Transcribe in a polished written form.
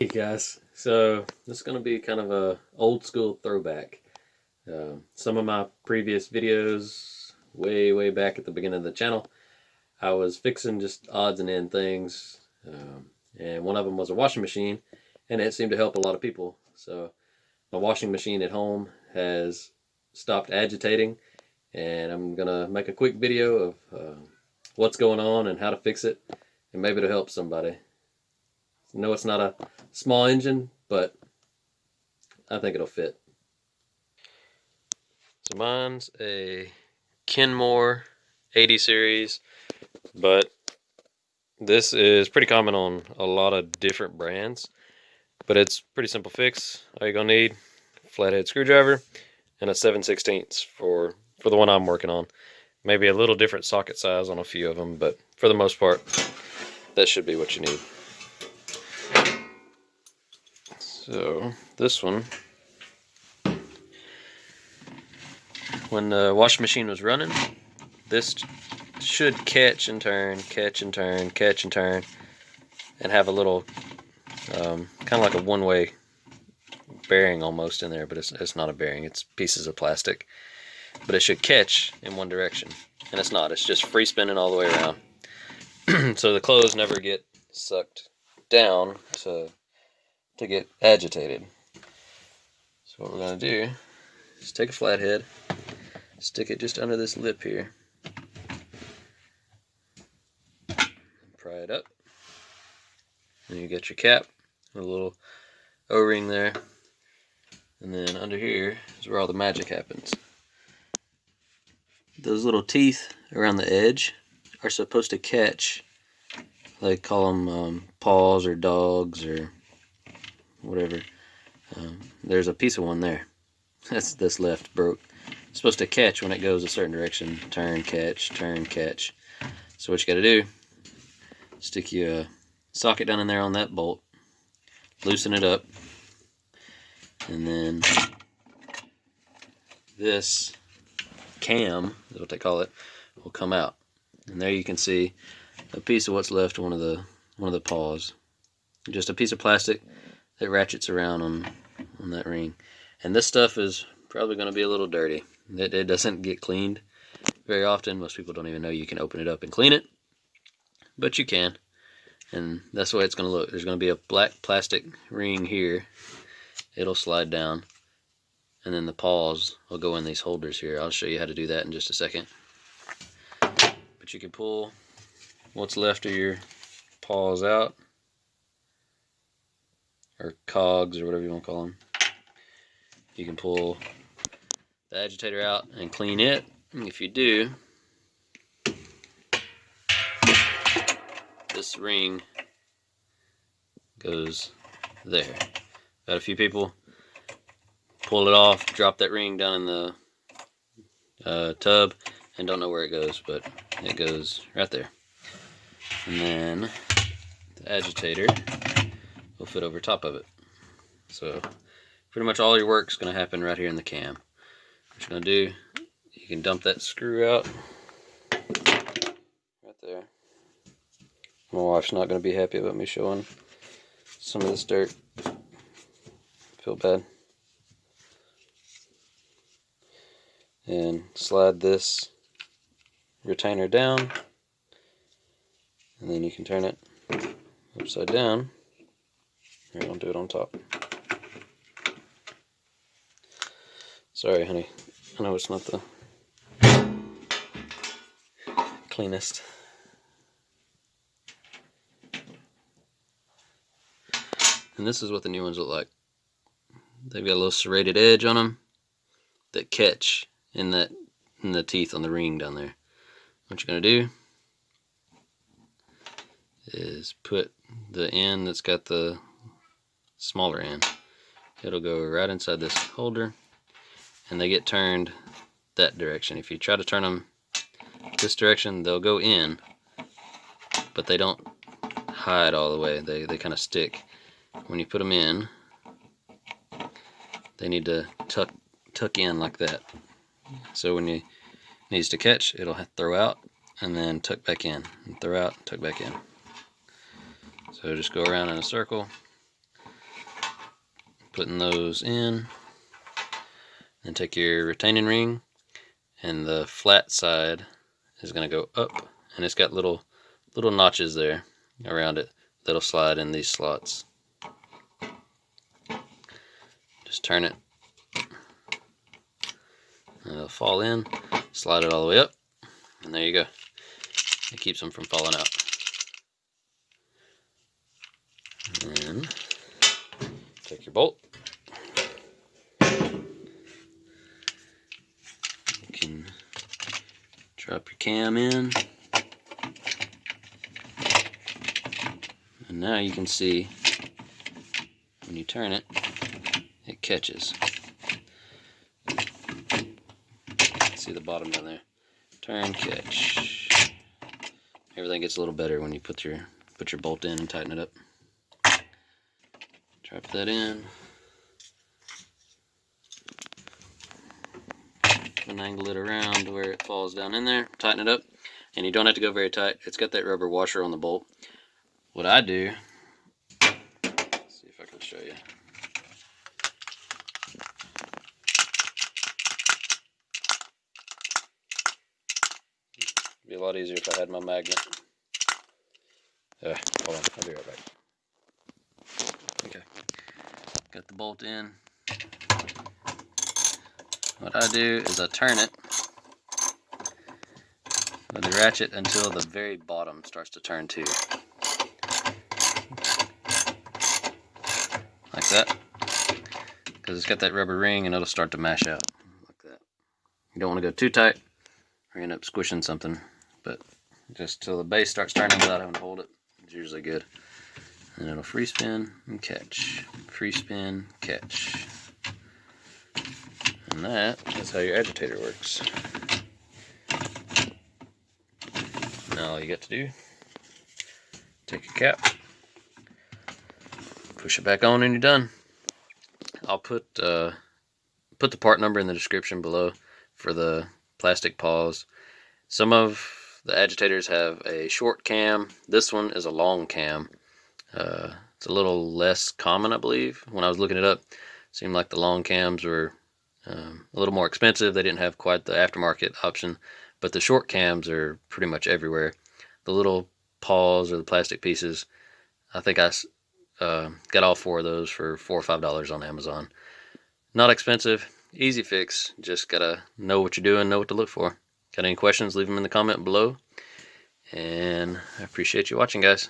Hey guys, so this is going to be kind of a old school throwback. Some of my previous videos, way back at the beginning of the channel, I was fixing just odds and end things, and one of them was a washing machine, and it seemed to help a lot of people. So my washing machine at home has stopped agitating, and I'm gonna make a quick video of what's going on and how to fix it, and maybe it'll help somebody. No, it's not a small engine, but I think it'll fit. So mine's a Kenmore 80 series, but this is pretty common on a lot of different brands. But it's pretty simple fix. All you're gonna need: flathead screwdriver and a 7/16 for the one I'm working on. Maybe a little different socket size on a few of them, but for the most part, that should be what you need. So this one, when the washing machine was running, this should catch and turn, catch and turn, catch and turn, and have a little kind of like a one-way bearing almost in there, but it's not a bearing, it's pieces of plastic. But it should catch in one direction, and it's not, it's just free spinning all the way around. So the clothes never get sucked down to get agitated. So what we're going to do is take a flathead, stick it just under this lip here, pry it up, and you get your cap, a little O-ring there, and then under here is where all the magic happens. Those little teeth around the edge are supposed to catch, they call them paws or dogs or whatever. There's a piece of one there. That's this left broke. It's supposed to catch when it goes a certain direction. Turn, catch, turn, catch. So what you got to do, stick your socket down in there on that bolt, loosen it up, and then this cam, is what they call it, will come out. And there you can see a piece of what's left, one of the paws. Just a piece of plastic that ratchets around on that ring. And this stuff is probably going to be a little dirty. It doesn't get cleaned very often. Most people don't even know you can open it up and clean it, but you can. And that's the way it's going to look. There's going to be a black plastic ring here. It'll slide down, and then the paws will go in these holders here. I'll show you how to do that in just a second. But you can pull what's left of your paws out, or cogs, or whatever you want to call them. You can pull the agitator out and clean it. And if you do, this ring goes there. Got a few people pull it off, drop that ring down in the tub, and don't know where it goes, but it goes right there. And then the agitator will fit over top of it. So pretty much all your work's going to happen right here in the cam. What you're going to do, you can dump that screw out right there. My wife's not going to be happy about me showing some of this dirt. Feel bad. And slide this retainer down, and then you can turn it upside down. Here, I'll do it on top. Sorry, honey. I know it's not the cleanest. And this is what the new ones look like. They've got a little serrated edge on them that catch in the teeth on the ring down there. What you're going to do is put the end that's got the smaller end. It'll go right inside this holder, and they get turned that direction. If you try to turn them this direction, they'll go in, but they don't hide all the way. They kind of stick. When you put them in, they need to tuck in like that. So when it needs to catch, it'll throw out and then tuck back in, and throw out, tuck back in. So just go around in a circle, putting those in. Then take your retaining ring, and the flat side is going to go up, and it's got little notches there around it that'll slide in these slots. Just turn it, and it'll fall in. Slide it all the way up, and there you go. It keeps them from falling out. And take your bolt. You can drop your cam in. And now you can see when you turn it, it catches. See the bottom down there. Turn, catch. Everything gets a little better when you put your bolt in and tighten it up. Drop that in. And angle it around to where it falls down in there. Tighten it up. And you don't have to go very tight. It's got that rubber washer on the bolt. What I do, let's see if I can show you. It'd be a lot easier if I had my magnet. Hold on, I'll be right back. Okay, got the bolt in. What I do is I turn it with the ratchet until the very bottom starts to turn too. Like that. Because it's got that rubber ring and it'll start to mash out. Like that. You don't want to go too tight or you end up squishing something. But just till the base starts turning without having to hold it, it's usually good. And it'll free spin and catch. Free spin, catch. And that is how your agitator works. Now all you got to do, take your cap, push it back on, and you're done. I'll put the part number in the description below for the plastic paws. Some of the agitators have a short cam. This one is a long cam. It's a little less common, I believe. When I was looking it up, it seemed like the long cams were a little more expensive. They didn't have quite the aftermarket option, but the short cams are pretty much everywhere. The little paws or the plastic pieces, I think I got all 4 of those for $4 or $5 on Amazon. Not expensive, easy fix. Just gotta know what you're doing, know what to look for. Got any questions, leave them in the comment below. And I appreciate you watching, guys.